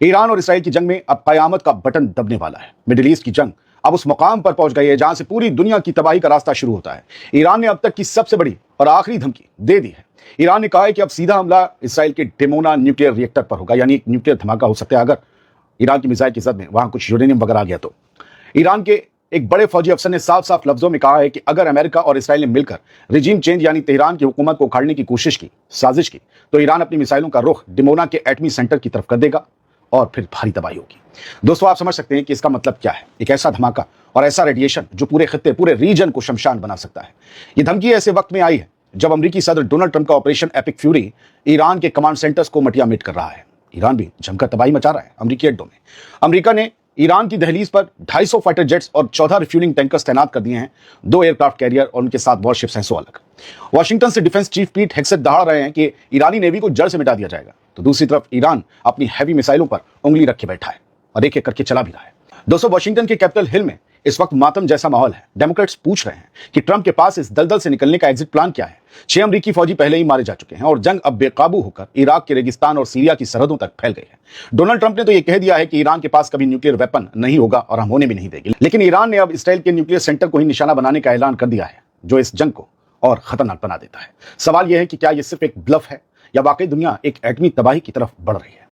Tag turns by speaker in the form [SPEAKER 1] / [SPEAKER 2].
[SPEAKER 1] Iran और Israel की जंग में अब कयामत का बटन दबने वाला है। मिडिल ईस्ट की जंग अब उस मुकाम पर पहुंच गई है जहां से पूरी दुनिया की तबाही का रास्ता शुरू होता है। ईरान ने अब तक की सबसे बड़ी और आखिरी धमकी दे दी है। ईरान ने कहा है कि अब सीधा हमला इसराइल के डिमोना न्यूक्लियर रिएक्टर पर होगा, यानी एक न्यूक्लियर धमाका हो सकता है अगर ईरान की मिसाइल की जद में वहां कुछ यूरेनियम वगैरह आ गया तो। ईरान के एक बड़े फौजी अफसर ने साफ साफ लफ्जों में कहा है कि अगर अमेरिका और इसराइल ने मिलकर रिजीम चेंज यानी तेहरान की हुकूमत को उखाड़ने की कोशिश की, साजिश की, तो ईरान अपनी मिसाइलों का रुख डिमोना के एटमी सेंटर की तरफ कर देगा और फिर भारी तबाही होगी। दोस्तों, आप समझ सकते हैं कि इसका मतलब क्या है। एक ऐसा धमाका और ऐसा रेडिएशन जो पूरे खित्ते, पूरे रीजन को शमशान बना सकता है। ये धमकी ऐसे वक्त में आई है जब अमेरिकी सदर डोनाल्ड ट्रंप का ऑपरेशन एपिक फ्यूरी ईरान के कमांड सेंटर्स को मटिया-मेट कर रहा है। ईरान भी जमकर तबाही मचा रहा है अमेरिकी अड्डों में। अमेरिका ने ईरान की दहलीज पर 250 फाइटर जेट्स और 14 रिफ्यूलिंग टैंकर्स तैनात कर दिए हैं। 2 एयरक्राफ्ट कैरियर और उनके साथ वॉरशिप्स हैं 100 अलग। वॉशिंगटन से डिफेंस चीफ पीट हेग्सेट दहाड़ रहे हैं कि ईरानी नेवी को जड़ से मिटा दिया जाएगा, तो दूसरी तरफ ईरान अपनी हैवी मिसाइलों पर उंगली रखे बैठा है और एक एक करके चला भी रहा है। दोस्तों, वॉशिंगटन के कैपिटल हिल में इस वक्त मातम जैसा माहौल है। डेमोक्रेट्स पूछ रहे हैं कि ट्रंप के पास इस दलदल से निकलने का एग्जिट प्लान क्या है। 6 अमेरिकी फौजी पहले ही मारे जा चुके हैं और जंग अब बेकाबू होकर इराक के रेगिस्तान और सीरिया की सरहदों तक फैल गई है। डोनाल्ड ट्रंप ने तो यह कह दिया है कि ईरान के पास कभी न्यूक्लियर वेपन नहीं होगा और हम होने भी नहीं देंगे, लेकिन ईरान ने अब इसराइल के न्यूक्लियर सेंटर को ही निशाना बनाने का ऐलान कर दिया है, जो इस जंग को और खतरनाक बना देता है। सवाल यह है कि क्या यह सिर्फ एक ब्लफ है या वाकई दुनिया एक एटमी तबाही की तरफ बढ़ रही है।